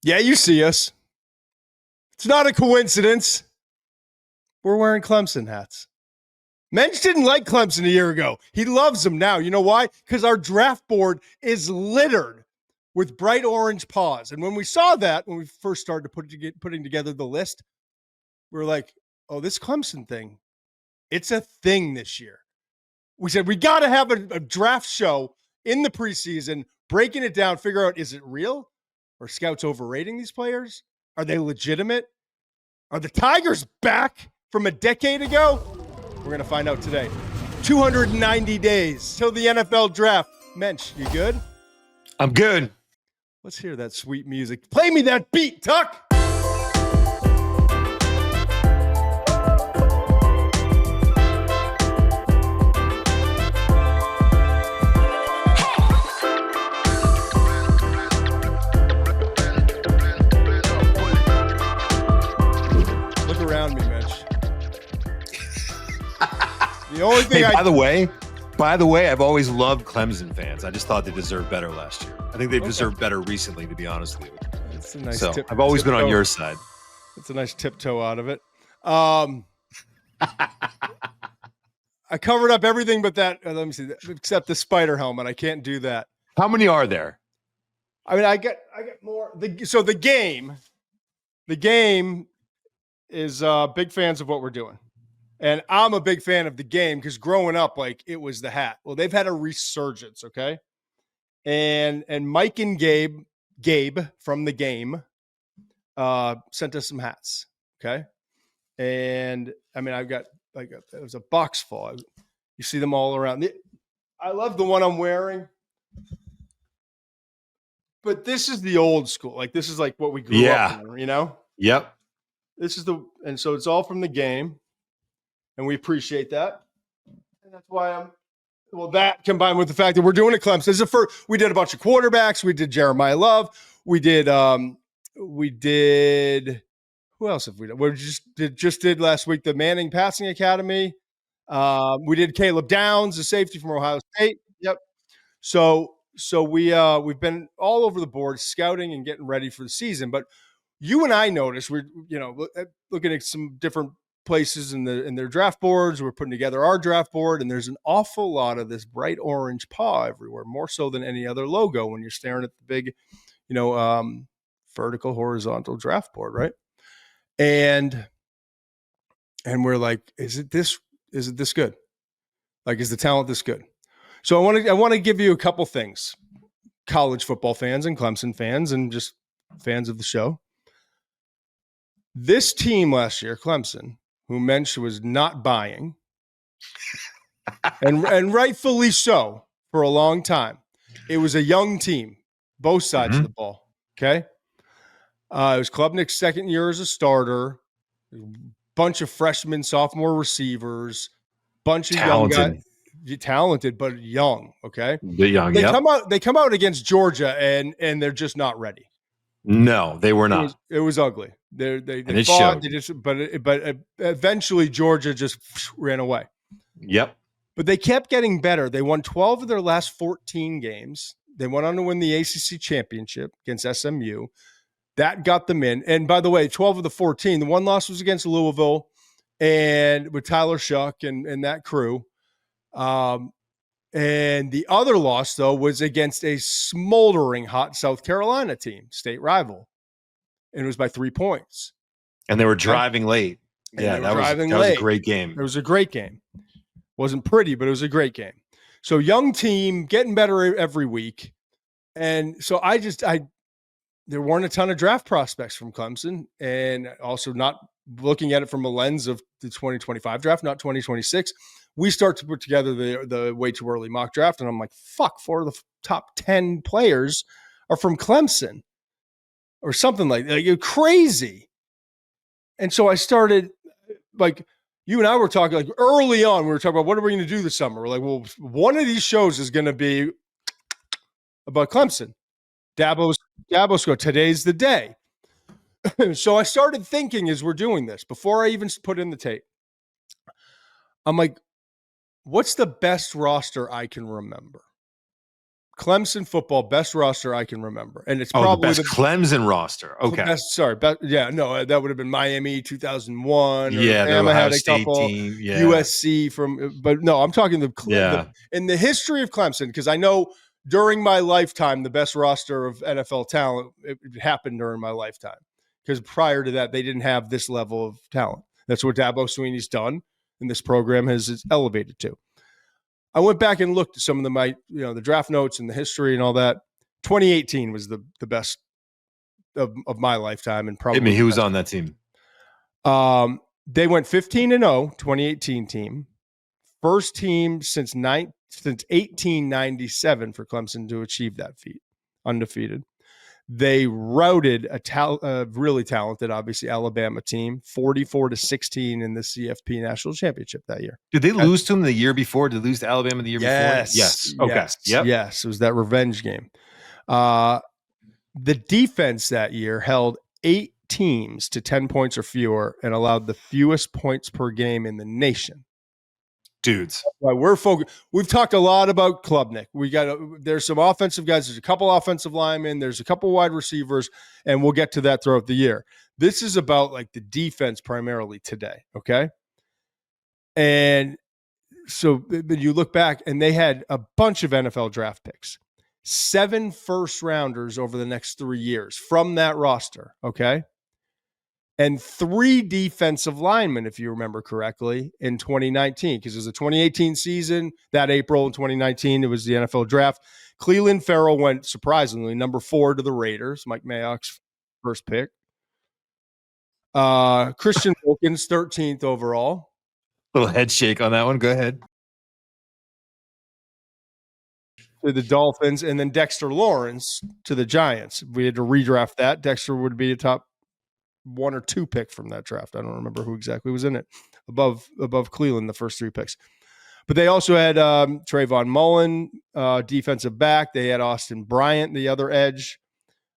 Yeah, you see us. It's not a coincidence. We're wearing Clemson hats. Muench didn't like Clemson a year ago. He loves them now. You know why? Because our draft board is littered with bright orange paws. And when we saw that, when we first started putting together the list, we were like, oh, this Clemson thing, it's a thing this year. We said, we got to have a draft show in the preseason, breaking it down, figure out, is it real? Are scouts overrating these players? Are they legitimate? Are the Tigers back from a decade ago? We're going to find out today. 290 days till the NFL draft. Muench, you good? I'm good. Let's hear that sweet music. Play me that beat, Tuck. Look around me, Muench. The only thing By the way, I've always loved Clemson fans. I just thought they deserved better last year. I think they've deserved better recently, to be honest with you. It's a nice I've always been on your side. It's a nice tiptoe out of it. I covered up everything but that. Let me see, except the spider helmet. I can't do that. How many are there? I mean, I get more. So the game is big fans of what we're doing. And I'm a big fan of the game because growing up, like, it was the hat. Well, they've had a resurgence, okay? And Mike and Gabe from the game sent us some hats, okay? And, I mean, I've got, it was a box full. You see them all around. I love the one I'm wearing. But this is the old school. Like, this is like what we grew up in, you know? Yep. And so it's all from the game. And we appreciate that. And that's why that combined with the fact that we're doing it Clemson. We did a bunch of quarterbacks. We did Jeremiah Love. We did, who else have we done? We just did last week the Manning Passing Academy. We did Caleb Downs, the safety from Ohio State. Yep. So we've been all over the board scouting and getting ready for the season. But you and I noticed we're, looking at some different places in their draft boards. We're putting together our draft board, and there's an awful lot of this bright orange paw everywhere, more so than any other logo when you're staring at the big, vertical, horizontal draft board, right? And we're like, is it this good? Like, is the talent this good? So I want to give you a couple things, college football fans and Clemson fans and just fans of the show. This team last year, Clemson, who Muench was not buying, and rightfully so for a long time. It was a young team, both sides of the ball, okay? It was Klubnik's second year as a starter, bunch of freshmen, sophomore receivers, bunch of young guys, talented but young, okay? They're young, They come out against Georgia, and they're just not ready. No, they were not. It was ugly. They it fought. showed. But eventually Georgia just ran away. Yep. But they kept getting better. They won 12 of their last 14 games. They went on to win the ACC championship against SMU. That got them in. And by the way, 12 of the 14, the one loss was against Louisville and with Tyler Shuck and that crew. And the other loss, though, was against a smoldering hot South Carolina team, state rival. And it was by 3 points. And they were driving late. Yeah, that was a great game. It was a great game. Wasn't pretty, but it was a great game. So young team, getting better every week. And so there weren't a ton of draft prospects from Clemson, and also not looking at it from a lens of the 2025 draft, not 2026. We start to put together the way too early mock draft, and I'm like, fuck, 4 of the top 10 players are from Clemson or something like that. You're crazy. And so I started, like, you and I were talking, like, early on, we were talking about what are we going to do this summer? We're like, well, one of these shows is going to be about Clemson. Dabo's go, today's the day. So I started thinking as we're doing this, before I even put in the tape, I'm like, what's the best roster I can remember? Clemson football best roster I can remember, and it's the probably best Clemson roster. Okay, that would have been Miami 2001. Yeah, or the Bama Ohio had a State couple. team. Yeah, USC but no, I'm talking in the history of Clemson, because I know during my lifetime the best roster of NFL talent it happened during my lifetime, because prior to that they didn't have this level of talent. That's what Dabo Swinney's done, and this program has elevated to. I went back and looked at some of the draft notes and the history and all that. 2018 was the best of my lifetime, and probably who was on that team? They went 15-0, 2018 team. First team since 1897 for Clemson to achieve that feat, undefeated. They routed a really talented, obviously, Alabama team, 44-16 in the CFP National Championship that year. Did they lose to them the year before? Did they lose to Alabama the year before? Yes. Okay. Yes. It was that revenge game. The defense that year held 8 teams to 10 points or fewer and allowed the fewest points per game in the nation. Dudes. Well, we've talked a lot about Klubnik. There's some offensive guys. There's a couple offensive linemen. There's a couple wide receivers, and we'll get to that throughout the year. This is about like the defense primarily today. Okay. And so but you look back and they had a bunch of NFL draft picks, 7 first rounders over the next 3 years from that roster. Okay. And 3 defensive linemen, if you remember correctly, in 2019, because it was the 2018 season, that April in 2019, it was the NFL draft. Clelin Ferrell went, surprisingly, number 4 to the Raiders, Mike Mayock's first pick. Christian Wilkins, 13th overall. Little head shake on that one. Go ahead. To the Dolphins, and then Dexter Lawrence to the Giants. If we had to redraft that, Dexter would be a top 1 or 2 pick from that draft. I don't remember who exactly was in it above Cleveland, the first 3 picks. But they also had Trayvon Mullen, defensive back. They had Austin Bryant, the other edge.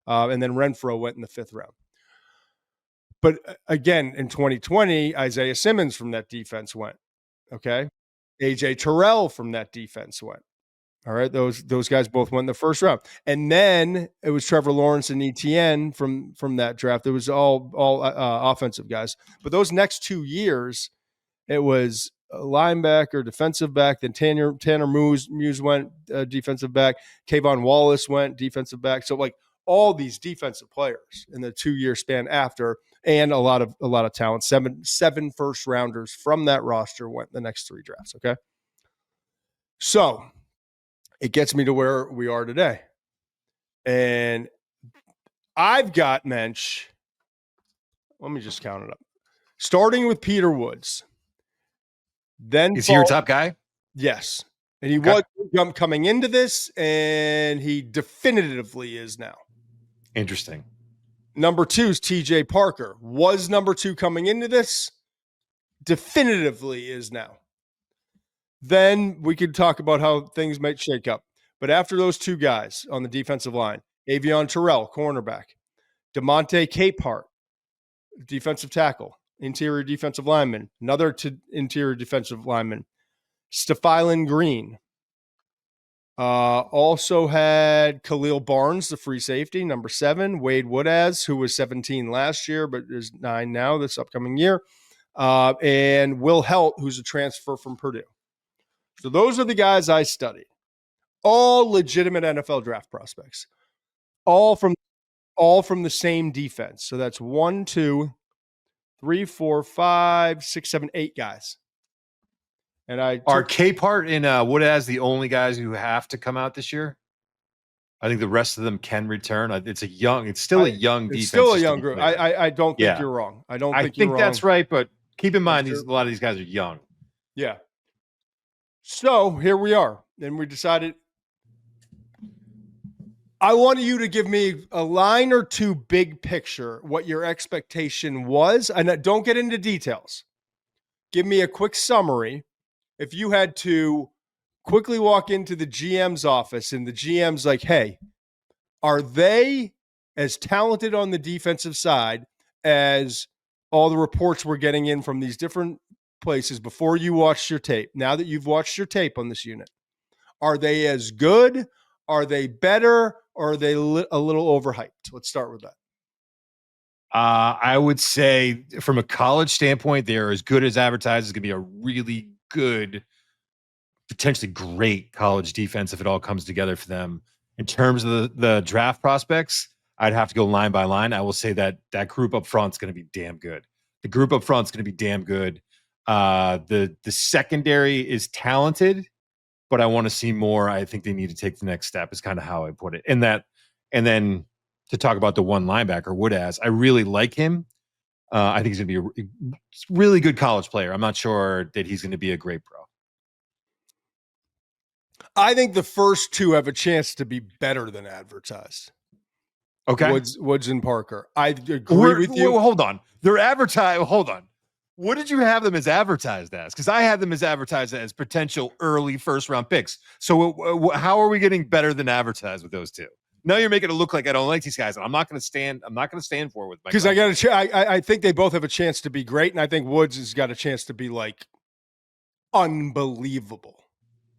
And then Renfro went in the 5th round. But again, in 2020, Isaiah Simmons from that defense went. Okay. AJ Terrell from that defense went. All right, those guys both went in the first round, and then it was Trevor Lawrence and Etienne from that draft. It was all offensive guys. But those next 2 years, it was a linebacker, defensive back. Then Tanner Muse went defensive back. Kayvon Wallace went defensive back. So like all these defensive players in the 2-year span after, and a lot of talent. 7 first rounders from that roster went the next 3 drafts. Okay, so it gets me to where we are today. And I've got Muench. Let me just count it up. Starting with Peter Woods. Then is he your top guy? Yes. And he was coming into this, and he definitively is now. Interesting. Number 2 is TJ Parker. Was number 2 coming into this? Definitively is now. Then we could talk about how things might shake up. But after those 2 guys on the defensive line, Avieon Terrell, cornerback, DeMonte Capehart, defensive tackle, interior defensive lineman, another interior defensive lineman, Stephylan Green. Also had Khalil Barnes, the free safety, number 7, Wade Woodaz, who was 17 last year, but is 9 now this upcoming year, and Will Helt, who's a transfer from Purdue. So those are the guys I studied. All legitimate NFL draft prospects. All from the same defense. So that's 1, 2, 3, 4, 5, 6, 7, 8 guys. And are Capehart and Woodaz the only guys who have to come out this year? I think the rest of them can return. It's still a young defense. It's still a young group. I don't think you're wrong. I think that's right, but keep in mind a lot of these guys are young. Yeah. So here we are. And we decided I want you to give me a line or 2 big picture, what your expectation was. And don't get into details. Give me a quick summary. If you had to quickly walk into the GM's office and the GM's like, hey, are they as talented on the defensive side as all the reports we're getting in from these different places before you watched your tape? Now that you've watched your tape on this unit, are they as good? Are they better or are they a little overhyped? Let's start with that. I would say from a college standpoint, they're as good as advertised. It's going to be a really good, potentially great college defense if it all comes together for them. In terms of the draft prospects, I'd have to go line by line. I will say that group up front is going to be damn good. The group up front is going to be damn good. The secondary is talented, but I want to see more. I think they need to take the next step is kind of how I put it. And then to talk about the one linebacker, Woodaz, I really like him. I think he's going to be a really good college player. I'm not sure that he's going to be a great pro. I think the first two have a chance to be better than advertised. Okay. Woods and Parker. I agree with you. Hold on. They're advertised. Hold on. What did you have them as advertised as? Because I had them as advertised as potential early first-round picks. So how are we getting better than advertised with those two? Now you're making it look like I don't like these guys, and I'm not going to stand for it with my. Because I think they both have a chance to be great, and I think Woods has got a chance to be like unbelievable.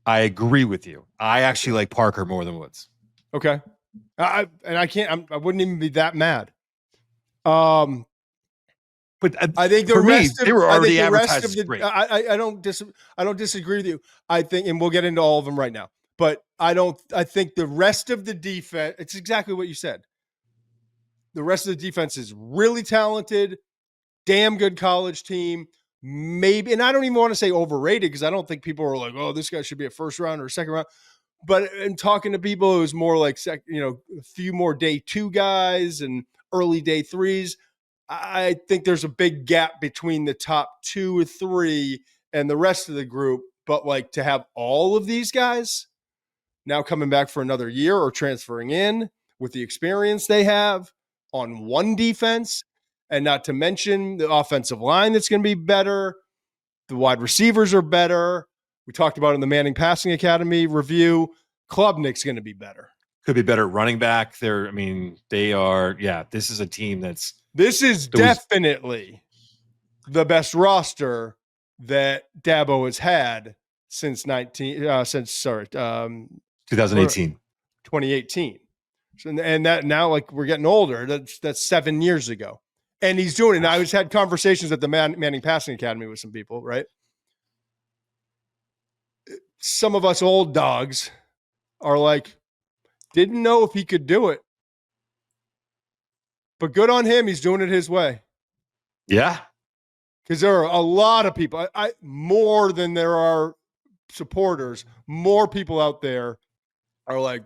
I agree with you. I actually like Parker more than Woods. Okay, I wouldn't even be that mad. But I think the rest they were already advertised as great. I don't disagree with you. I think, and we'll get into all of them right now. But I think the rest of the defense, it's exactly what you said. The rest of the defense is really talented, damn good college team. Maybe, and I don't even want to say overrated because I don't think people are like, oh, this guy should be a first round or a second round. But in talking to people, it was more like, a few more day 2 guys and early day 3s. I think there's a big gap between the top 2 or 3 and the rest of the group. But like to have all of these guys now coming back for another year or transferring in with the experience they have on one defense, and not to mention the offensive line that's going to be better. The wide receivers are better. We talked about it in the Manning Passing Academy review. Klubnik's going to be better. Could be better at running back. They are. Yeah, this is a team that's. This is definitely the best roster that Dabo has had since 2018. 2018. And that now, like, we're getting older. That's 7 years ago. And he's doing it. And I had conversations at the Manning Passing Academy with some people, right? Some of us old dogs are like, didn't know if he could do it. But good on him. He's doing it his way. Yeah. Because there are a lot of people, more than there are supporters, more people out there are like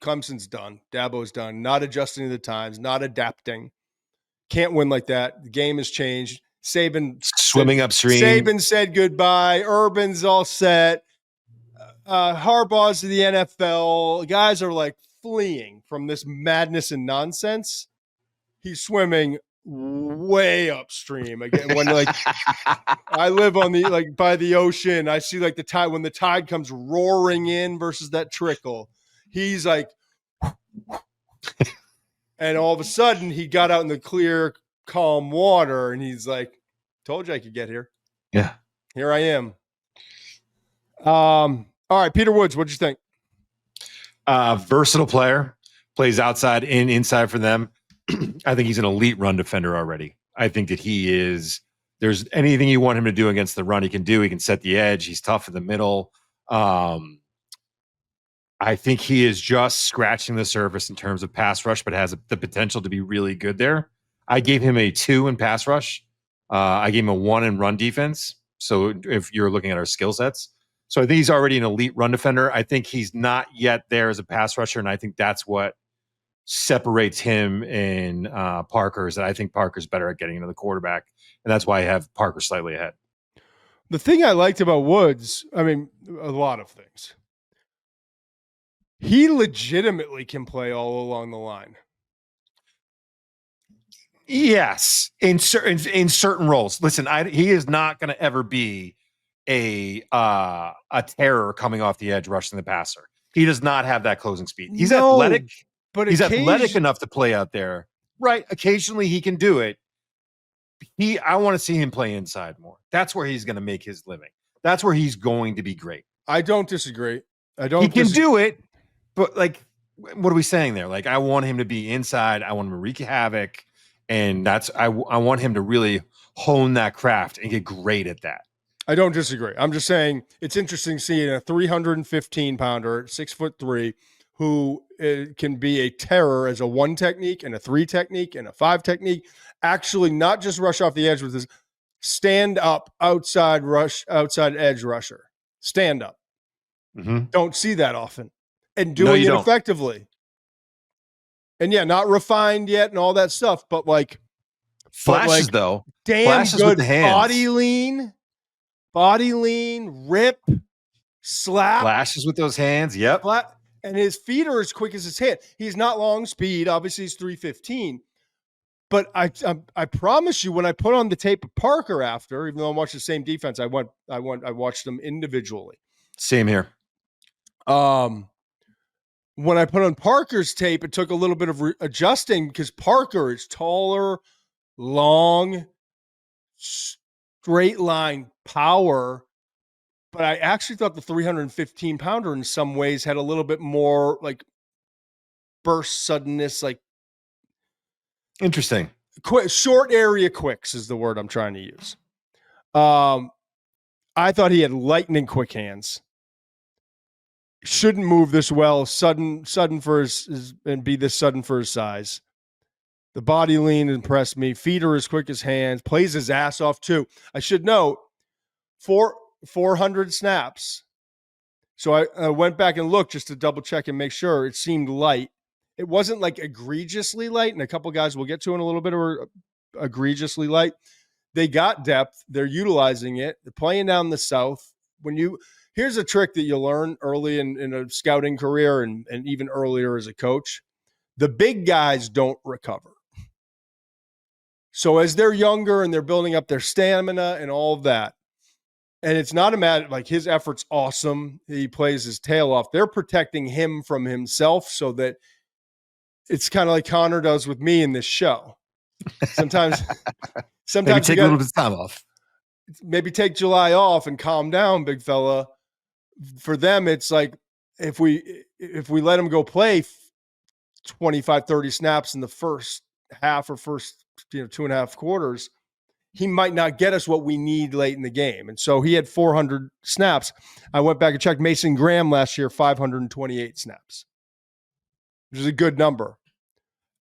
Clemson's done. Dabo's done. Not adjusting to the times, not adapting. Can't win like that. The game has changed. Saban swimming upstream. Saban said goodbye. Urban's all set. Harbaugh's to the NFL. Guys are like fleeing from this madness and nonsense. He's swimming way upstream again. When I live on the by the ocean, I see like the tide when the tide comes roaring in versus that trickle. He's like, and all of a sudden he got out in the clear, calm water, and he's like, "Told you I could get here. Yeah, here I am." All right, Peter Woods, what'd you think? Versatile player, plays outside and inside for them. I think he's an elite run defender already. I think that he is. There's anything you want him to do against the run, he can do. He can set the edge. He's tough in the middle. I think he is just scratching the surface in terms of pass rush, but has the potential to be really good there. I gave him a 2 in pass rush. I gave him a 1 in run defense. So if you're looking at our skill sets. So I think he's already an elite run defender. I think he's not yet there as a pass rusher, and I think that's what separates him and Parker, is that I think Parker's better at getting into the quarterback, and that's why I have Parker slightly ahead. The thing I liked about Woods, a lot of things. He legitimately can play all along the line. Yes, in certain roles. Listen, he is not going to ever be a terror coming off the edge rushing the passer. He does not have that closing speed. He's athletic, but he's athletic enough to play out there. Right. Occasionally he can do it. I want to see him play inside more. That's where he's going to make his living. That's where he's going to be great. I don't disagree. He can do it. But like, what are we saying there? Like, I want him to be inside. I want him to wreak havoc, and I want him to really hone that craft and get great at that. I don't disagree. I'm just saying it's interesting seeing a 315 pounder, 6'3", who can be a terror as a 1 technique and a 3 technique and a 5 technique. Actually, not just rush off the edge with his stand up outside edge rusher. Stand up. Mm-hmm. Don't see that often, and doing it effectively. And yeah, not refined yet and all that stuff, but like flashes though. Damn flashes good with the hands. Body lean, rip, slap. Flashes with those hands. Yep. And his feet are as quick as his hand. He's not long speed. Obviously, he's 315. But I promise you, when I put on the tape of Parker after, even though I watched the same defense, I watched them individually. Same here. When I put on Parker's tape, it took a little bit of adjusting because Parker is taller, long, straight line power. But I actually thought the 315 pounder in some ways had a little bit more like burst suddenness, like interesting. Short area quicks is the word I'm trying to use. I thought he had lightning quick hands. Shouldn't move this well, sudden for his and be this sudden for his size. The body lean impressed me. Feet are as quick as hands. Plays his ass off too. I should note 400 snaps. So I went back and looked just to double check and make sure. It seemed light. It wasn't like egregiously light, and a couple guys we'll get to in a little bit are egregiously light. They got depth. They're utilizing it. They're playing down the South. Here's a trick that you'll learn early in a scouting career and even earlier as a coach. The big guys don't recover. So as they're younger and they're building up their stamina and all of that, and it's not a matter like his effort's awesome. He plays his tail off. They're protecting him from himself so that it's kind of like Conor does with me in this show. Sometimes maybe take a little bit of time off. Maybe take July off and calm down, big fella. For them, it's like if we let him go play 25, 30 snaps in the first half or first 2.5 quarters, he might not get us what we need late in the game. And so he had 400 snaps. I went back and checked Mason Graham last year, 528 snaps, which is a good number.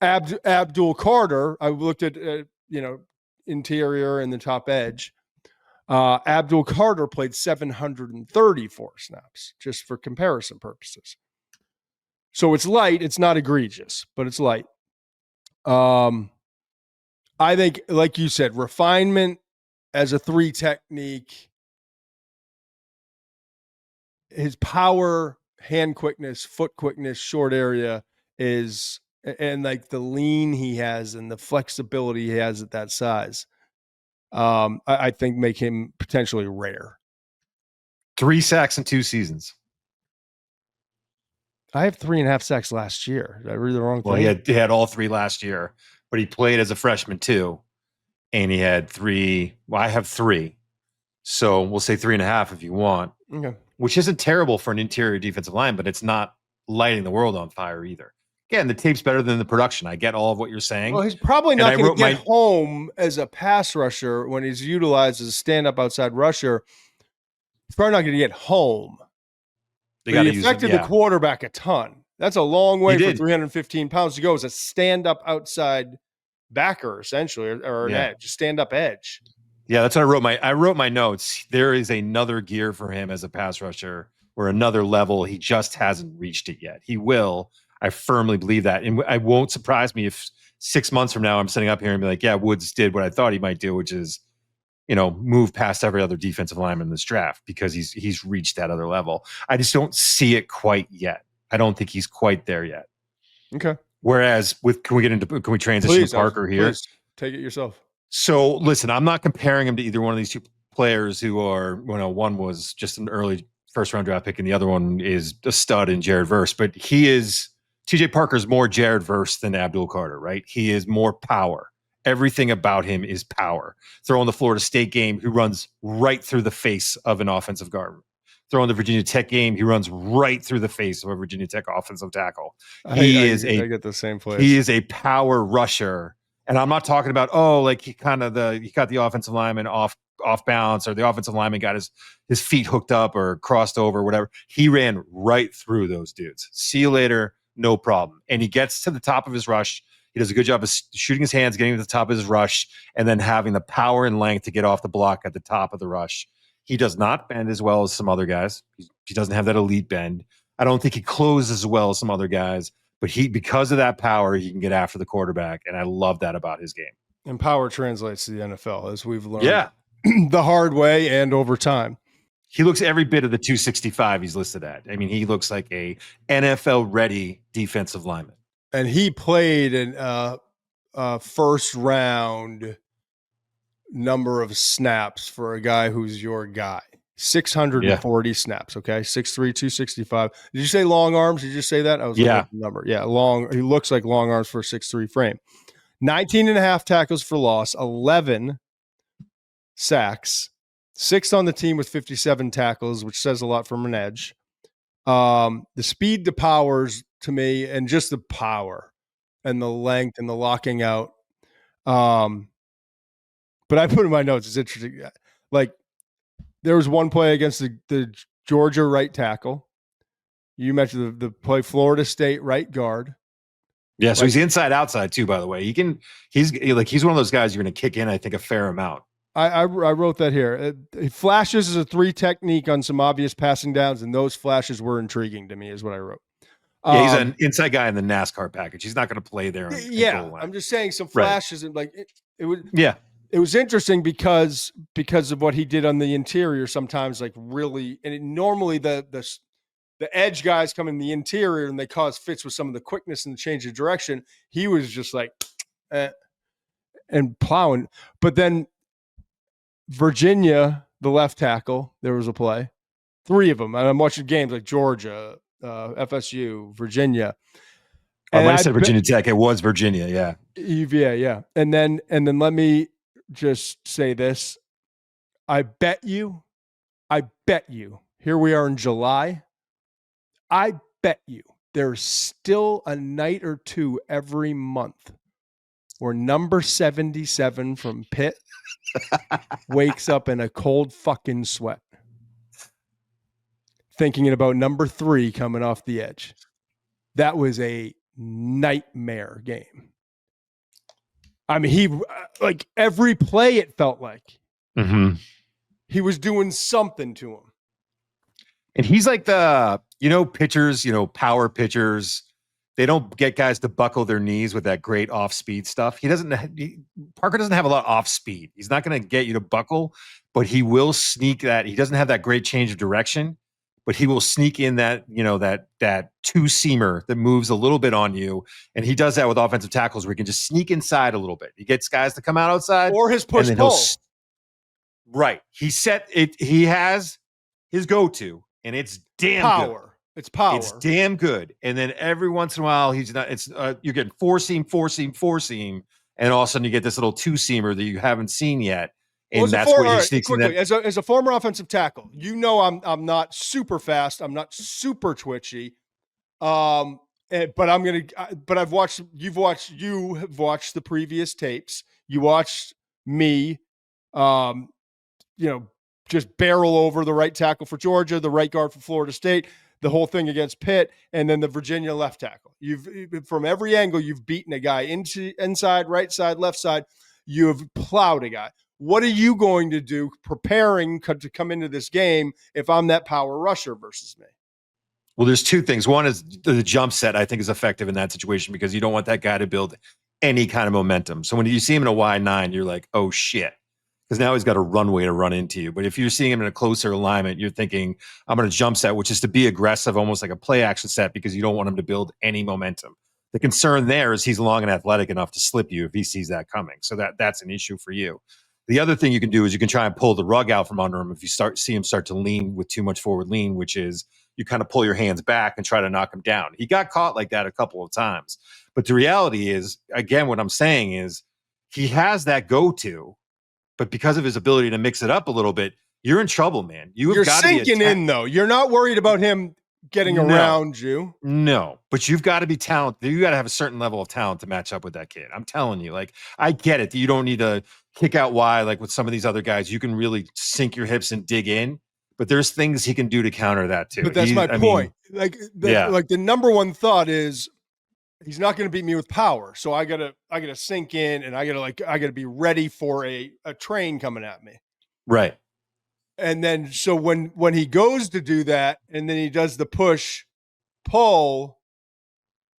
Abdul Carter, I looked at, interior and the top edge. Abdul Carter played 734 snaps, just for comparison purposes. So it's light. It's not egregious, but it's light. I think, like you said, refinement as a 3 technique, his power, hand quickness, foot quickness, short area is, and like the lean he has and the flexibility he has at that size, I think make him potentially rare. 3 sacks in 2 seasons. I have 3.5 sacks last year. Did I read the wrong thing? Well, he had all 3 last year, but he played as a freshman too. And he had 3. Well, I have 3. So we'll say 3.5 if you want. Okay. Which isn't terrible for an interior defensive line, but it's not lighting the world on fire either. Again, the tape's better than the production. I get all of what you're saying. Well, he's probably not going to get home as a pass rusher when he's utilized as a stand-up outside rusher. He's probably not going to get home. He affected the quarterback a ton. That's a long way for 315 pounds to go as a stand-up outside backer, essentially, or an edge, stand-up edge. Yeah, that's what I wrote my notes. There is another gear for him as a pass rusher, or another level. He just hasn't reached it yet. He will. I firmly believe that. And I won't surprise me if 6 months from now I'm sitting up here and be like, yeah, Woods did what I thought he might do, which is, move past every other defensive lineman in this draft because he's reached that other level. I just don't see it quite yet. I don't think he's quite there yet. Okay. Whereas can we transition to Parker here? Please take it yourself. So listen, I'm not comparing him to either one of these 2 players who are, one was just an early first round draft pick and the other one is a stud in Jared Verse, but TJ Parker's more Jared Verse than Abdul Carter, right? He is more power. Everything about him is power. Throwing the Florida State game, who runs right through the face of an offensive guard. throwing the Virginia Tech game, he runs right through the face of a Virginia Tech offensive tackle. I get the same place. He is a power rusher. And I'm not talking about, he got the offensive lineman off balance, or the offensive lineman got his feet hooked up or crossed over, whatever. He ran right through those dudes. See you later, no problem. And he gets to the top of his rush. He does a good job of shooting his hands, getting to the top of his rush, and then having the power and length to get off the block at the top of the rush. He does not bend as well as some other guys. He doesn't have that elite bend. I don't think he closes as well as some other guys, but because of that power, he can get after the quarterback, and I love that about his game. And power translates to the NFL, as we've learned the hard way and over time. He looks every bit of the 265 he's listed at. I mean, he looks like a NFL-ready defensive lineman. And he played in first round number of snaps for a guy who's your guy. 640 snaps, okay? 6'3", 265. Did you say long arms? Did you just say that? I was looking at the number. Yeah, long. He looks like long arms for a 6'3" frame. 19 and a half tackles for loss, 11 sacks, 6th on the team with 57 tackles, which says a lot from an edge. The speed to powers to me, and just the power and the length and the locking out. But I put in my notes, it's interesting. Like, there was one play against the Georgia right tackle. You mentioned the play, Florida State right guard. Yeah, so he's inside outside too, by the way. He's one of those guys you're going to kick in, I think, a fair amount. I wrote that here. He flashes as a 3 technique on some obvious passing downs, and those flashes were intriguing to me, is what I wrote. Yeah, he's an inside guy in the NASCAR package. He's not going to play there. I'm just saying some flashes, and like it was. Yeah, it was interesting because of what he did on the interior. Sometimes, like really, and normally the edge guys come in the interior and they cause fits with some of the quickness and the change of direction. He was just like and plowing, but then Virginia, the left tackle, there was a play, 3 of them, and I'm watching games like Georgia, FSU, Virginia. And when I said Virginia Tech, it was Virginia, yeah. Yeah. And then let me just say this. I bet you, here we are in July, I bet you there's still a night or two every month where number 77 from Pitt wakes up in a cold fucking sweat, thinking about number 3 coming off the edge. That was a nightmare game. I mean, he like every play, it felt like he was doing something to him. And he's like the, pitchers, power pitchers. They don't get guys to buckle their knees with that great off-speed stuff. Parker doesn't have a lot of off-speed. He's not going to get you to buckle, but he will sneak that. He doesn't have that great change of direction, but he will sneak in that, that 2-seamer that moves a little bit on you. And he does that with offensive tackles where he can just sneak inside a little bit. He gets guys to come out outside. Or his push-pull. Right. He has his go-to, and it's damn power. Good. It's power. It's damn good. And then every once in a while, you're getting 4-seam, and all of a sudden you get this little 2-seamer that you haven't seen yet. And that's where he sneaks in. As a former offensive tackle, I'm not super fast. I'm not super twitchy. But you've watched the previous tapes. You watched me, just barrel over the right tackle for Georgia, the right guard for Florida State, the whole thing against Pitt, and then the Virginia left tackle. You've from every angle, you've beaten a guy inside, right side, left side. You have plowed a guy. What are you going to do preparing to come into this game if I'm that power rusher versus me? Well, there's 2 things. One is the jump set, I think, is effective in that situation because you don't want that guy to build any kind of momentum. So when you see him in a Y9, you're like, oh, shit. Because now he's got a runway to run into you. But if you're seeing him in a closer alignment, you're thinking, I'm going to jump set, which is to be aggressive, almost like a play action set, because you don't want him to build any momentum. The concern there is he's long and athletic enough to slip you if he sees that coming. So that's an issue for you. The other thing you can do is you can try and pull the rug out from under him if you see him start to lean with too much forward lean, which is you kind of pull your hands back and try to knock him down. He got caught like that a couple of times. But the reality is, again, what I'm saying is he has that go-to, but because of his ability to mix it up a little bit, you're in trouble, man. You're sinking in, though. You're not worried about him getting around you. No, but you've got to be talented. You got to have a certain level of talent to match up with that kid. I'm telling you, like, I get it. You don't need to kick out wide like with some of these other guys. You can really sink your hips and dig in, but there's things he can do to counter that too. But that's my point. Like the number one thought is he's not going to beat me with power. So I gotta sink in, and I gotta be ready for a train coming at me. Right. And then so when he goes to do that, and then he does the push pull,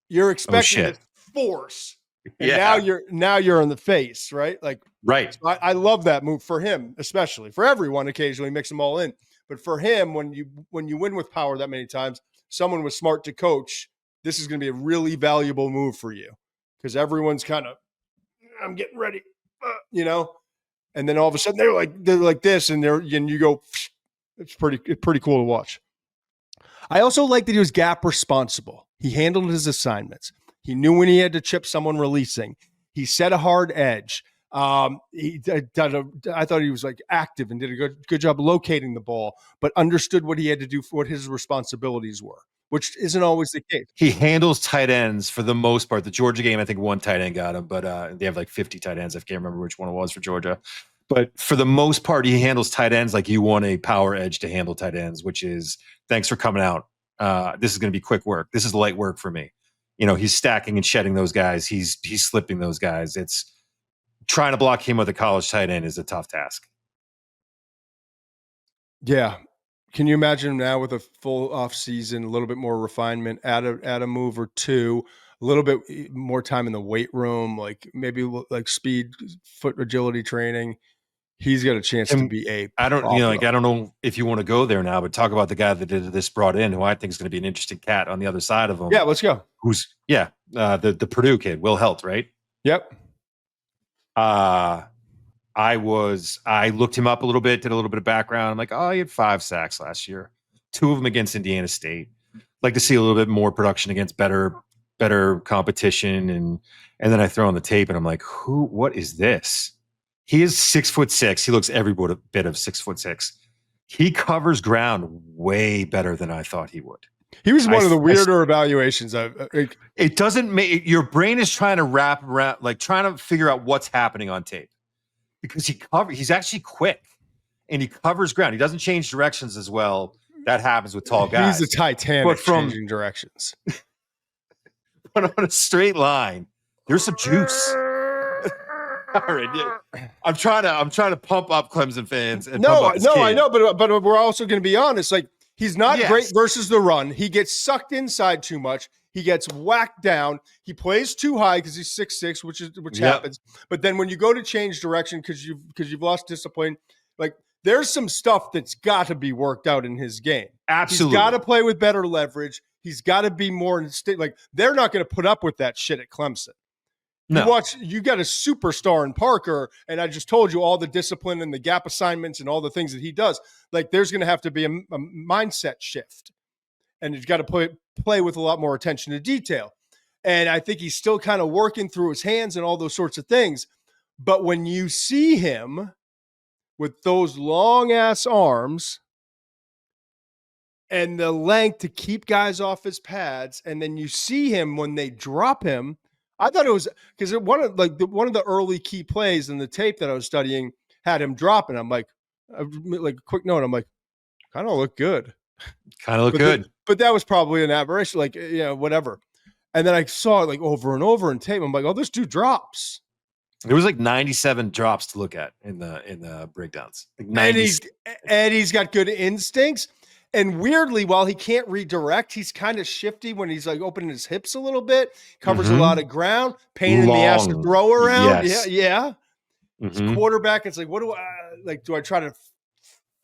you're expecting this force. And now you're in the face, right? Like, right. So I love that move for him, especially for everyone. Occasionally mix them all in, but for him, when you win with power that many times, someone was smart to coach. This is going to be a really valuable move for you because everyone's kind of, I'm getting ready, and then all of a sudden they're like this, and you go, it's pretty cool to watch. I also like that he was gap responsible. He handled his assignments. He knew when he had to chip someone releasing. He set a hard edge. I thought he was like active and did a good job locating the ball, but understood what he had to do for what his responsibilities were, which isn't always the case. He handles tight ends for the most part. The Georgia game, I think one tight end got him, but they have like 50 tight ends. I can't remember which one it was for Georgia. But for the most part, he handles tight ends like you want a power edge to handle tight ends, which is thanks for coming out. This is going to be quick work. This is light work for me. He's stacking and shedding those guys. He's slipping those guys. It's trying to block him with a college tight end is a tough task. Yeah. Can you imagine now with a full off season, a little bit more refinement, add a move or two, a little bit more time in the weight room, like maybe like speed, foot agility training. He's got a chance to be I don't know if you want to go there now, but talk about the guy that did this brought in, who I think is going to be an interesting cat on the other side of him. Yeah, let's go. The Purdue kid, Will Helt, right? Yep. I looked him up a little bit, did a little bit of background. I'm like, he had 5 sacks last year, 2 of them against Indiana State. Like to see a little bit more production against better competition, and then I throw on the tape and I'm like, what is this? He is 6'6". He looks every bit of 6'6". He covers ground way better than I thought he would. He was one of the weirder evaluations. It doesn't make your brain is trying to wrap around, like trying to figure out what's happening on tape, because he's actually quick and he covers ground. He doesn't change directions as well. That happens with tall guys. He's a Titanic changing directions. But on a straight line, there's some juice. All right, I'm trying to pump up Clemson fans. And I know, but we're also going to be honest. Like, he's not great versus the run. He gets sucked inside too much. He gets whacked down. He plays too high because he's 6'6", which happens. But then when you go to change direction because you've lost discipline, like there's some stuff that's got to be worked out in his game. Absolutely, he's got to play with better leverage. He's got to be more like they're not going to put up with that shit at Clemson. No. You got a superstar in Parker, and I just told you all the discipline and the gap assignments and all the things that he does. Like, there's going to have to be a mindset shift, and he's got to play with a lot more attention to detail. And I think he's still kind of working through his hands and all those sorts of things. But when you see him with those long-ass arms and the length to keep guys off his pads, and then you see him when they drop him, I thought it was because one of the early key plays in the tape that I was studying had him dropping. I'm like a quick note. I'm like, kind of look good. But that was probably an aberration, whatever. And then I saw it like over and over in tape. I'm like, oh, this dude drops. There was like 97 drops to look at in the breakdowns. Like and he's got good instincts. And weirdly, while he can't redirect, he's kind of shifty when he's like opening his hips a little bit, covers a lot of ground, pain in the ass to throw around. Yes. Yeah. It's quarterback. It's like, what do I like? Do I try to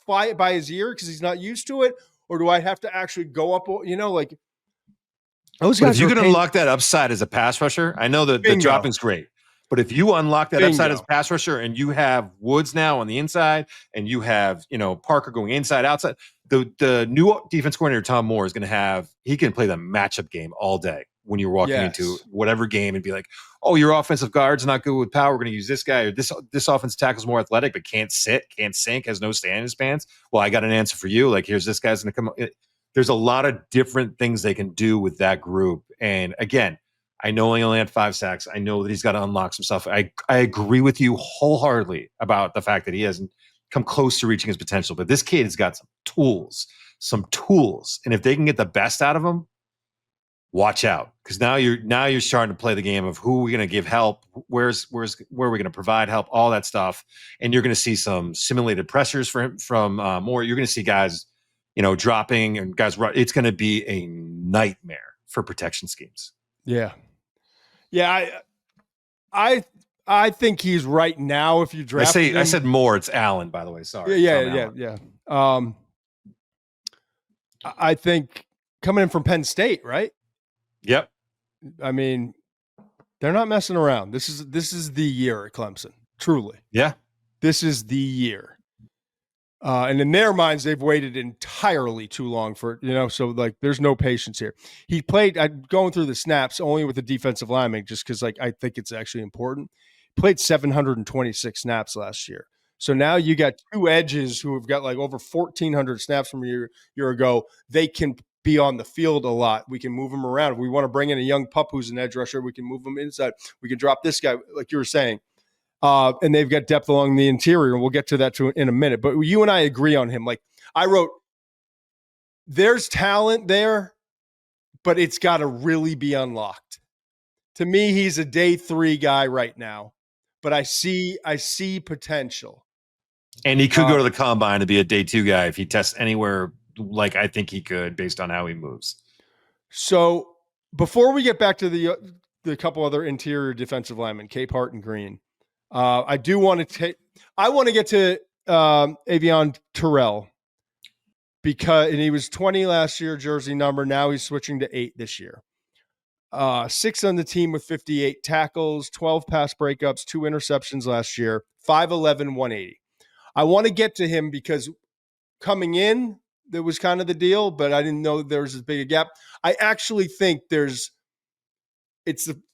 fly it by his ear because he's not used to it? Or do I have to actually go up, like those guys? If you can unlock that upside as a pass rusher, I know that the dropping's great. But if you unlock that upside as a pass rusher and you have Woods now on the inside and you have, Parker going inside, outside, the new defense coordinator, Tom Moore, is going to he can play the matchup game all day. when you're walking into whatever game and be like, oh, your offensive guard's not good with power. We're going to use this guy, or this offense tackle's more athletic, but can't sink, has no stand in his pants. Well, I got an answer for you. Like, here's this guy's going to come. There's a lot of different things they can do with that group. And again, I know he only had 5 sacks. I know that he's got to unlock some stuff. I agree with you wholeheartedly about the fact that he hasn't come close to reaching his potential. But this kid has got some tools. And if they can get the best out of him, watch out. Because now you're starting to play the game of who are we going to give help, where are we going to provide help, all that stuff. And you're going to see some simulated pressures from more. You're going to see guys, dropping and guys. It's going to be a nightmare for protection schemes. Yeah. Yeah, I think he's right now. If you draft him, I said more. It's Allen, by the way. Sorry. Yeah. I think coming in from Penn State, right? Yep. I mean, they're not messing around. This is the year at Clemson. Truly. Yeah. This is the year. And in their minds, they've waited entirely too long for, so like there's no patience here. He played, going through the snaps only with the defensive lineman, just because I think it's actually important. Played 726 snaps last year. So now you got 2 edges who have got like over 1,400 snaps from a year ago. They can be on the field a lot. We can move them around. If we want to bring in a young pup who's an edge rusher, we can move them inside. We can drop this guy, like you were saying. And they've got depth along the interior, and we'll get to that in a minute. But you and I agree on him. Like I wrote, there's talent there, but it's got to really be unlocked. To me, he's a day 3 guy right now, but I see potential. And he could go to the combine to be a day 2 guy if he tests anywhere like I think he could based on how he moves. So before we get back to the couple other interior defensive linemen, Capehart and Green, I want to get to Avieon Terrell and he was 20 last year, jersey number. Now he's switching to 8 this year. 6 on the team with 58 tackles, 12 pass breakups, 2 interceptions last year, 5'11", 180. I want to get to him because coming in, that was kind of the deal, but I didn't know there was as big a gap. I actually think it's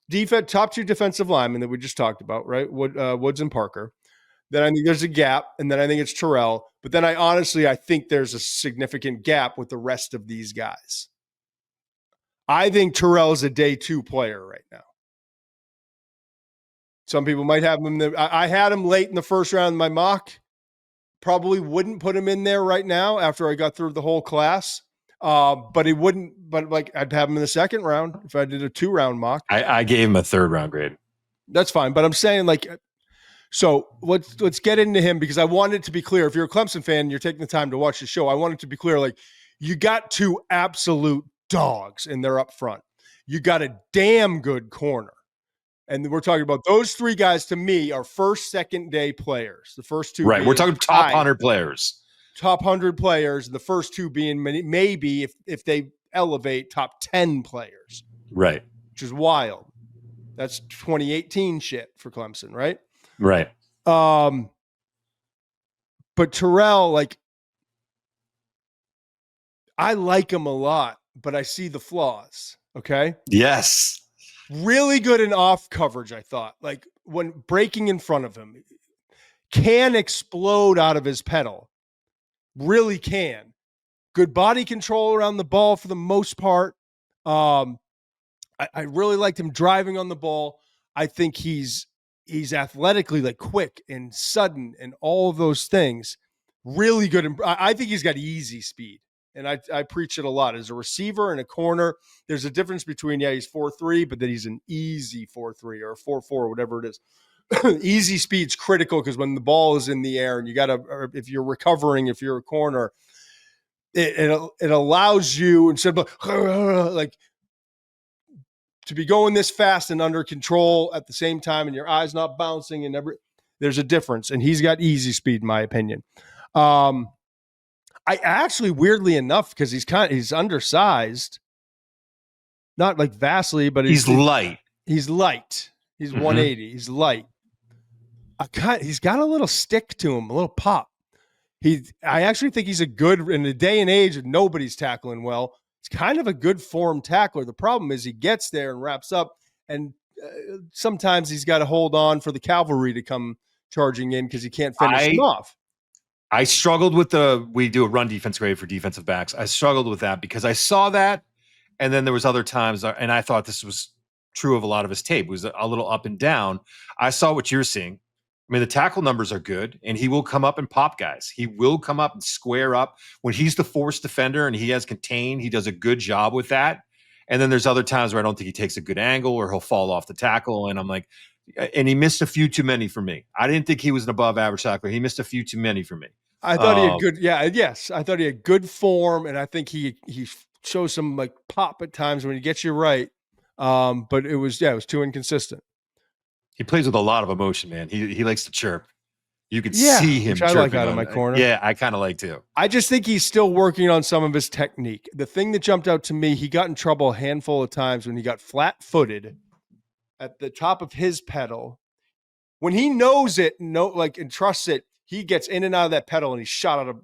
the top 2 defensive linemen that we just talked about, right? Woods and Parker. Then I think there's a gap, and then I think it's Terrell. But then I think there's a significant gap with the rest of these guys. I think Terrell is a day 2 player right now. Some people might have him. I had him late in the first round in my mock. Probably wouldn't put him in there right now after I got through the whole class. But he wouldn't. But like I'd have him in the second round if I did a 2-round mock. I gave him a 3rd round grade. That's fine. But I'm saying like, so let's get into him because I want it to be clear. If you're a Clemson fan and you're taking the time to watch the show, I want it to be clear. Like you got 2 absolute dogs and they're up front. You got a damn good corner. And we're talking about those 3 guys to me are first, second day players. The first 2. Right. We're talking top 100 players. Top 100 players. The first 2 being maybe if they elevate top 10 players. Right. Which is wild. That's 2018 shit for Clemson, right? Right. But Terrell, like, I like him a lot, but I see the flaws. Okay. Yes. Really good in off coverage, I thought. Like when breaking in front of him, can explode out of his pedal. Really can. Good body control around the ball for the most part. I really liked him driving on the ball. I think he's athletically like quick and sudden and all of those things. Really good. I think he's got easy speed. And I preach it a lot. As a receiver and a corner, there's a difference between, he's 4.3, but that he's an easy 4.3 or a 4.4, whatever it is. Easy speed's critical because when the ball is in the air and you got to, if you're recovering, if you're a corner, it allows you, instead of like to be going this fast and under control at the same time and your eyes not bouncing and there's a difference. And he's got easy speed, in my opinion. I actually, weirdly enough, because he's undersized, not like vastly, but he's light. He's light. He's 180. He's light. He's got a little stick to him, a little pop. I actually think he's in a day and age of nobody's tackling well. It's kind of a good form tackler. The problem is he gets there and wraps up, and sometimes he's got to hold on for the cavalry to come charging in because he can't finish him off. I struggled with we do a run defense grade for defensive backs. I struggled with that because I saw that, and then there was other times, and I thought this was true of a lot of his tape. It was a little up and down. I saw what you're seeing. I mean, the tackle numbers are good, and he will come up and pop guys. He will come up and square up. When he's the force defender and he has contained, he does a good job with that. And then there's other times where I don't think he takes a good angle or he'll fall off the tackle. And I'm like, and he missed a few too many for me. I didn't think he was an above average tackler. He missed a few too many for me. I thought he had good. Yeah. Yes. I thought he had good form. And I think he shows some like pop at times when he gets you right. But it was too inconsistent. He plays with a lot of emotion, man. He likes to chirp. You could see him chirping. I like out of my corner. Yeah, I kind of like too. I just think he's still working on some of his technique. The thing that jumped out to me, he got in trouble a handful of times when he got flat-footed at the top of his pedal. When he knows it, and trusts it, he gets in and out of that pedal and he's shot out of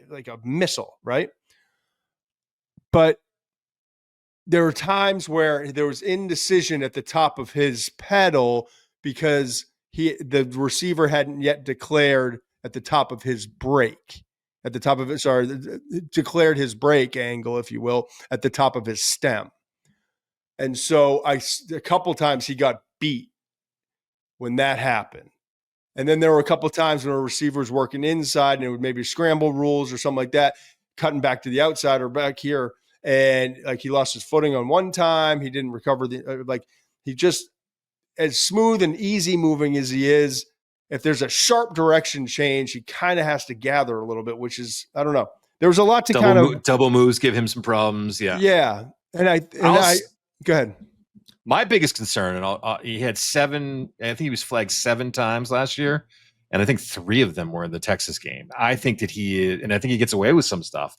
like a missile, right? But there were times where there was indecision at the top of his pedal because the receiver hadn't yet declared at the top of his brake, declared his brake angle, if you will, at the top of his stem. And so a couple times he got beat when that happened. And then there were a couple of times when a receiver was working inside and it would maybe scramble rules or something like that, cutting back to the outside or back here. And like he lost his footing on one time. He didn't recover he just, as smooth and easy moving as he is, if there's a sharp direction change, he kind of has to gather a little bit, which is, I don't know. There was a lot to double moves give him some problems. Yeah. Yeah. And go ahead. My biggest concern, and he had 7, I think he was flagged 7 times last year. And I think 3 of them were in the Texas game. I think that I think he gets away with some stuff.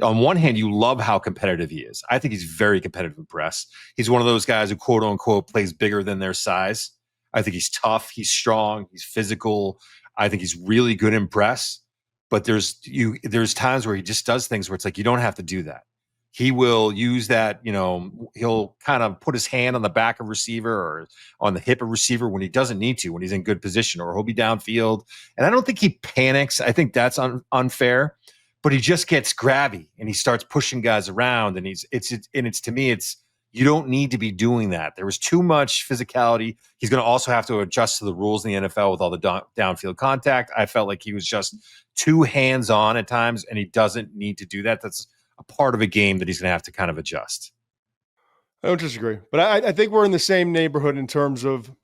On one hand, you love how competitive he is. I think he's very competitive in press. He's one of those guys who, quote unquote, plays bigger than their size. I think he's tough. He's strong. He's physical. I think he's really good in press. But there's times where he just does things where it's like, you don't have to do that. He will use that, he'll kind of put his hand on the back of receiver or on the hip of receiver when he doesn't need to, when he's in good position, or he'll be downfield. And I don't think he panics. I think that's unfair. But he just gets grabby and he starts pushing guys around, and to me, you don't need to be doing that. There was too much physicality. He's going to also have to adjust to the rules in the NFL with all the downfield contact. I felt like he was just too hands-on at times, and he doesn't need to do that. That's a part of a game that he's going to have to kind of adjust. I don't disagree, but I think we're in the same neighborhood in terms of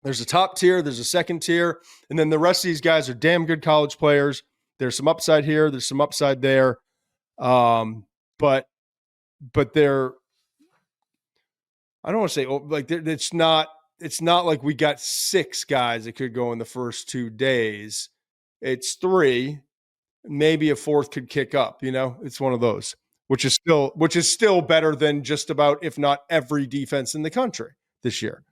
there's a top tier, there's a second tier, and then the rest of these guys are damn good college players. There's some upside here. There's some upside there. But they're, I don't want to say like it's not like we got 6 guys that could go in the first 2 days. It's 3, maybe a 4th could kick up, it's one of those, which is still better than just about, if not every defense in the country this year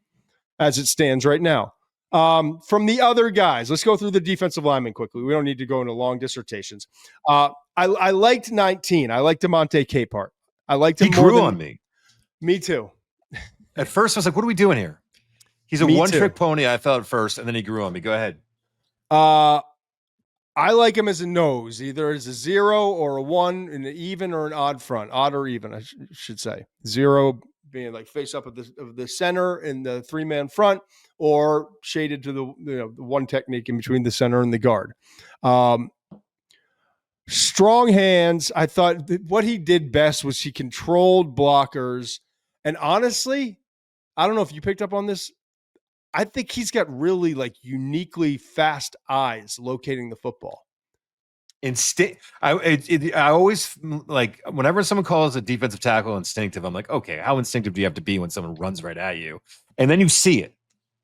as it stands right now. From the other guys, let's go through the defensive linemen quickly. We don't need to go into long dissertations. I liked 19. I liked DeMonte Capehart. I liked him. He grew on me. Me too. At first, I was like, what are we doing here? He's a one-trick pony, I felt at first, and then he grew on me. Go ahead. I like him as a nose, either as a 0 or a 1, an even or an odd front. Odd or even, I should say. 0 being like face up of the center in the 3-man front, or shaded to the one technique in between the center and the guard. Strong hands. I thought what he did best was he controlled blockers. And honestly, I don't know if you picked up on this. I think he's got really uniquely fast eyes locating the football. I always like whenever someone calls a defensive tackle instinctive, I'm like, okay, how instinctive do you have to be when someone runs right at you? And then you see it.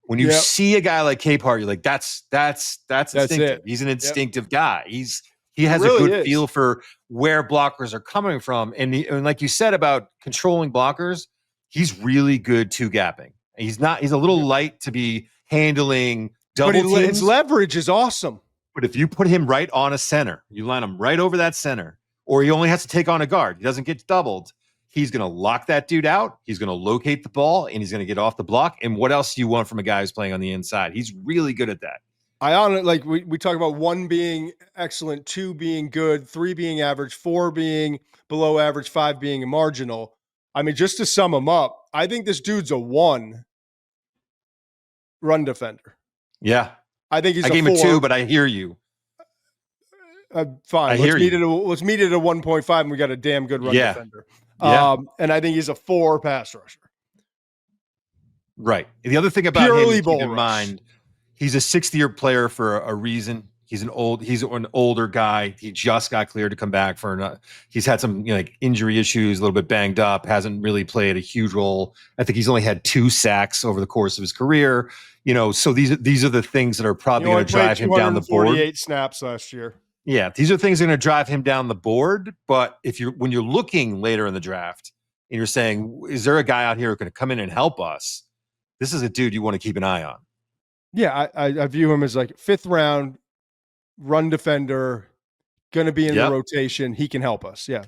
When you see a guy like Capehart, you're like, that's instinctive. It. He's an instinctive guy. He has really a good feel for where blockers are coming from. And like you said about controlling blockers, he's really good two-gapping. He's a little light to be handling double teams. His leverage is awesome. But if you put him right on a center, you line him right over that center, or he only has to take on a guard. He doesn't get doubled. He's going to lock that dude out. He's going to locate the ball, and he's going to get off the block. And what else do you want from a guy who's playing on the inside? He's really good at that. I honestly, like we talk about 1 being excellent, 2 being good, 3 being average, 4 being below average, 5 being marginal. I mean, just to sum him up, I think this dude's a 1 run defender. Yeah. I think he's I gave him a 2, but I hear you. Fine. I hear you. Let's meet it at 1.5, and we got a damn good run defender. Yeah. And I think he's a 4 pass rusher. Right. The other thing about Purely him to keep in mind, he's a 6th-year player for a reason. He's an older guy. He just got cleared to come back he's had some like injury issues, a little bit banged up, hasn't really played a huge role. I think he's only had 2 sacks over the course of his career. So these are the things that are probably going to drive him down the board. 48 snaps last year. Yeah, these are things that are going to drive him down the board. But when you're looking later in the draft and you're saying, is there a guy out here who can come in and help us? This is a dude you want to keep an eye on. Yeah, I view him as like 5th round run defender, going to be in the rotation. He can help us. Yeah.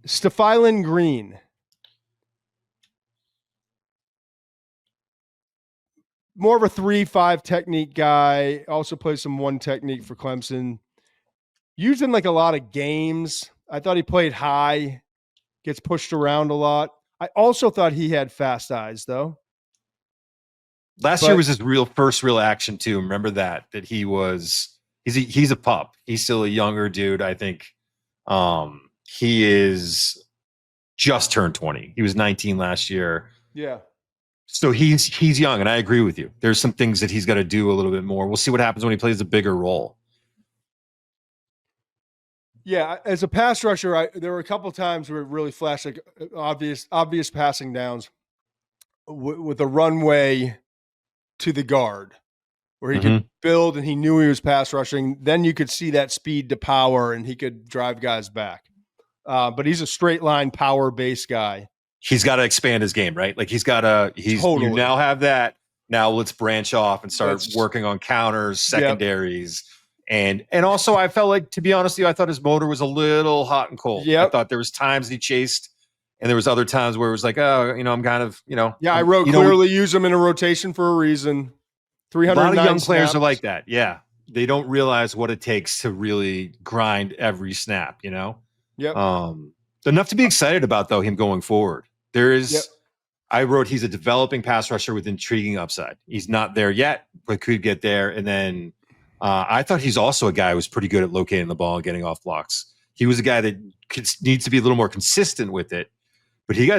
Stephylan Green. More of a 3-5 technique guy. Also plays some 1 technique for Clemson. Used in like a lot of games. I thought he played high. Gets pushed around a lot. I also thought he had fast eyes, though. Last year was his first real action too. Remember that he's a pup. He's still a younger dude. I think he is just turned 20. He was 19 last year. Yeah. So he's young, and I agree with you. There's some things that he's got to do a little bit more. We'll see what happens when he plays a bigger role. Yeah, as a pass rusher, there were a couple times where it really flashed like obvious passing downs with a runway to the guard where he could build and he knew he was pass rushing. Then you could see that speed to power and he could drive guys back. But he's a straight line power base guy. He's got to expand his game, right? Like you now have that. Now let's branch off and start working on counters, secondaries. Yep. And also I felt like, to be honest with you, I thought his motor was a little hot and cold. Yep. I thought there was times he chased and there was other times where it was like, I'm kind of, Yeah, I wrote clearly use him in a rotation for a reason. 309 A lot of young players snaps. are like that. Yeah. They don't realize what it takes to really grind every snap, Yep. Enough to be excited about, though, him going forward. I wrote he's a developing pass rusher with intriguing upside. He's not there yet, but could get there. And then I thought he's also a guy who was pretty good at locating the ball and getting off blocks. He was a guy that needs to be a little more consistent with it. But he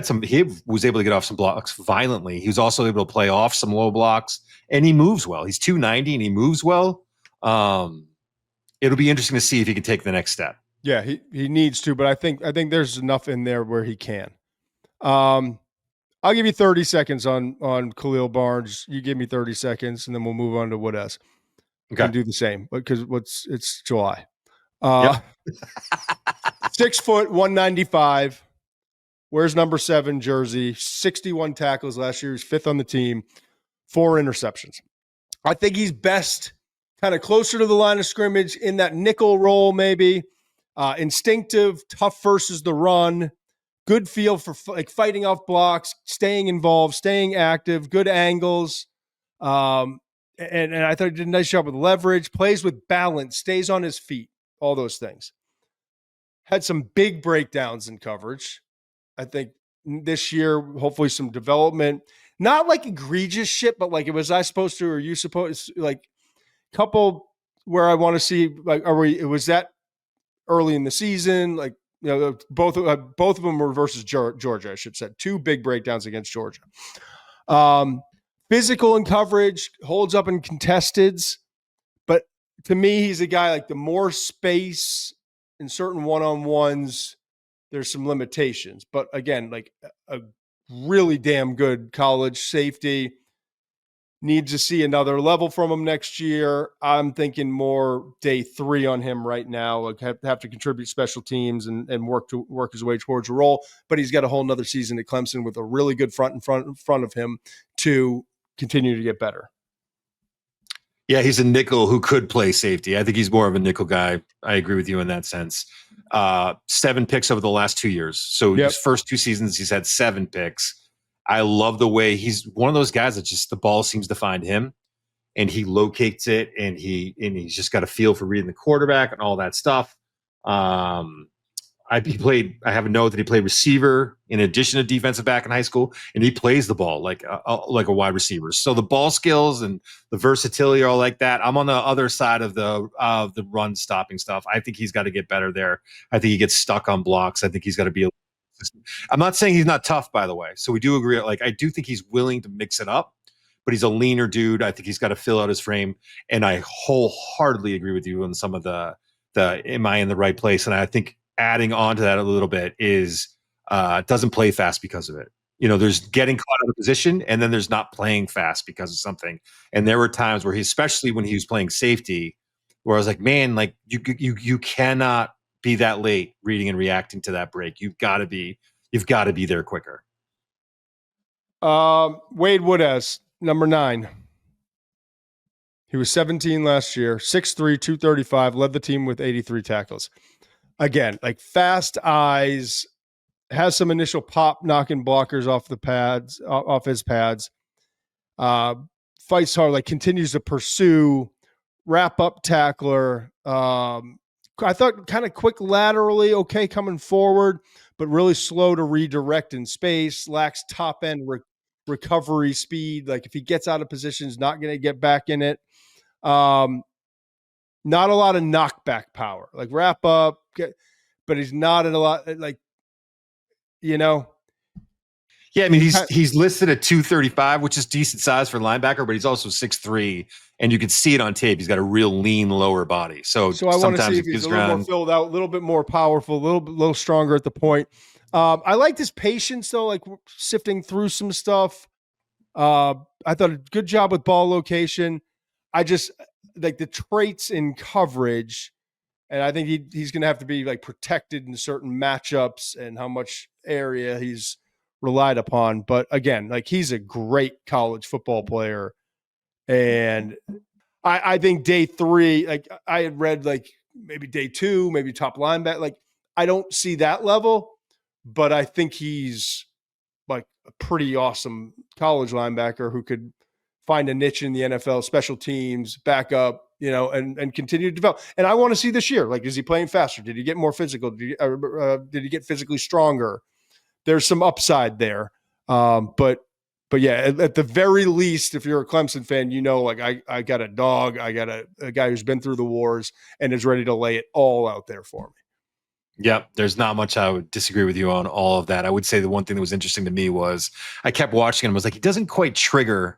was able to get off some blocks violently. He was also able to play off some low blocks, and he moves well. He's 290 and he moves well. It'll be interesting to see if he can take the next step. Yeah, he needs to, but I think there's enough in there where he can. I'll give you 30 seconds on Khalil Barnes. You give me 30 seconds, and then we'll move on to Woodaz. Okay. And do the same, because it's July. 6 foot, 195. Wears number 7 jersey, 61 tackles last year. He's 5th on the team, 4 interceptions. I think he's best kind of closer to the line of scrimmage in that nickel role, maybe. Instinctive, tough versus the run, good feel for like fighting off blocks, staying involved, staying active, good angles. And I thought he did a nice job with leverage, plays with balance, stays on his feet, all those things. Had some big breakdowns in coverage. I think this year, hopefully some development, not like egregious shit, but like, was I supposed to, or you supposed, like couple where I want to see, like, was that early in the season? Like, both of them were versus Georgia, I should say. 2 big breakdowns against Georgia. Physical in coverage, holds up in contesteds. But to me, he's a guy like the more space in certain one-on-ones, there's some limitations. But again, like a really damn good college safety. Needs to see another level from him next year. I'm thinking more day 3 on him right now. Like have to contribute special teams and work his way towards a role. But he's got a whole nother season at Clemson with a really good front of him to continue to get better. Yeah, he's a nickel who could play safety. I think he's more of a nickel guy. I agree with you in that sense. 7 picks over the last 2 years. So Yep. his first 2 seasons, he's had 7 picks. I love the way he's one of those guys that just the ball seems to find him and he locates it and he's just got a feel for reading the quarterback and all that stuff. I have a note that he played receiver in addition to defensive back in high school, and he plays the ball like a wide receiver. So the ball skills and the versatility are all like that. I'm on the other side of the run stopping stuff. I think he's got to get better there. I think he gets stuck on blocks. I think he's got to be. I'm not saying he's not tough, by the way. So we do agree. Like I do think he's willing to mix it up, but he's a leaner dude. I think he's got to fill out his frame, and I wholeheartedly agree with you on some of the am I in the right place? And I think adding on to that a little bit is doesn't play fast because of it. There's getting caught out of position and then there's not playing fast because of something. And there were times where especially when he was playing safety, where I was like, man, like you cannot be that late reading and reacting to that break. You've got to be there quicker. Wade Woodaz, number 9. He was 17 last year, 6'3", 235, led the team with 83 tackles. Again, like fast eyes, has some initial pop knocking blockers off the pads, off his pads. Fights hard, like continues to pursue, wrap up tackler. I thought kind of quick laterally, okay, coming forward, but really slow to redirect in space, lacks top end recovery speed. Like if he gets out of position, he's not going to get back in it. Not a lot of knockback power, like wrap up, but he's not in a lot, like, Yeah, I mean, he's listed at 235, which is decent size for linebacker, but he's also 6'3", and you can see it on tape. He's got a real lean lower body. So I want to see if he's a little more filled out, a little bit more powerful, a little stronger at the point. I liked his patience, though, like sifting through some stuff. I thought a good job with ball location. I just like the traits in coverage, and I think he's going to have to be like protected in certain matchups and how much area he's relied upon. But again, like he's a great college football player, and I think day 3, like I had read like maybe day 2, maybe top linebacker. Like I don't see that level, but I think he's like a pretty awesome college linebacker who could find a niche in the NFL, special teams, back up, and continue to develop. And I want to see this year, like, is he playing faster? Did he get more physical? Did he get physically stronger? There's some upside there. But yeah, at the very least, if you're a Clemson fan, like I got a dog, I got a guy who's been through the wars and is ready to lay it all out there for me. Yep, there's not much I would disagree with you on all of that. I would say the one thing that was interesting to me was I kept watching him. I was like, he doesn't quite trigger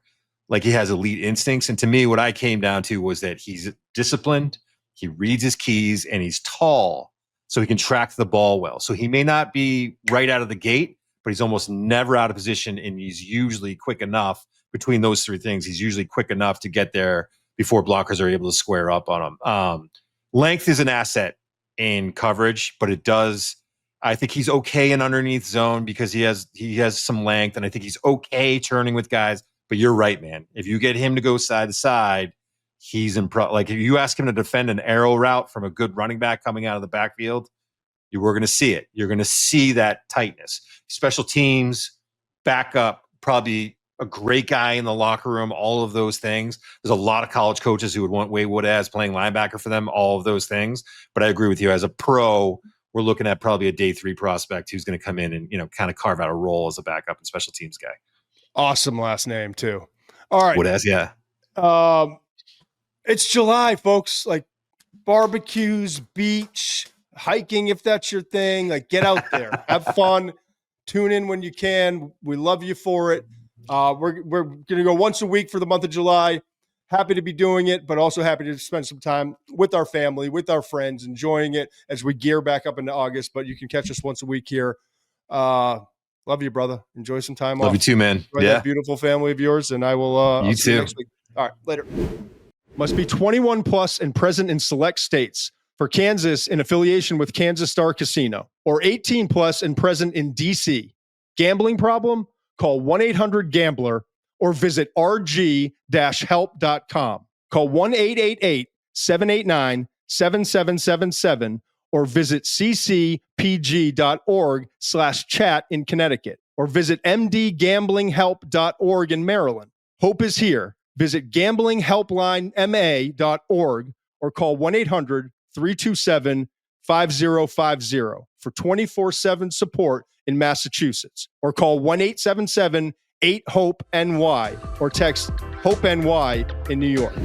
like he has elite instincts. And to me, what I came down to was that he's disciplined, he reads his keys, and he's tall, so he can track the ball well. So he may not be right out of the gate, but he's almost never out of position, and he's usually quick enough between those 3 things. He's usually quick enough to get there before blockers are able to square up on him. Length is an asset in coverage, but I think he's okay in underneath zone because he has some length, and I think he's okay turning with guys. But you're right, man. If you get him to go side to side, he's like if you ask him to defend an arrow route from a good running back coming out of the backfield, we're going to see it. You're going to see that tightness. Special teams, backup, probably a great guy in the locker room, all of those things. There's a lot of college coaches who would want Wade Woodaz playing linebacker for them, all of those things. But I agree with you. As a pro, we're looking at probably a day 3 prospect who's going to come in and, kind of carve out a role as a backup and special teams guy. Awesome last name too. All right. Woodaz, yeah. It's July, folks. Like barbecues, beach, hiking, if that's your thing. Like get out there, have fun, tune in when you can. We love you for it. We're going to go once a week for the month of July. Happy to be doing it, but also happy to spend some time with our family, with our friends, enjoying it as we gear back up into August. But you can catch us once a week here. Love you, brother. Enjoy some time off. Love you too, man. Enjoy that beautiful family of yours, and I will. You too. Next week. All right, later. Must be 21 plus and present in select states. For Kansas, in affiliation with Kansas Star Casino, or 18 plus and present in DC. Gambling problem? Call 1-800-GAMBLER or visit rg-help.com. Call 1-888-789-7777 or visit ccpg.org/chat in Connecticut or visit mdgamblinghelp.org in Maryland. Hope is here. Visit gamblinghelplinema.org or call 1-800-327-5050 for 24/7 support in Massachusetts or call 1-877-8-HOPE-NY or text HOPE-NY in New York.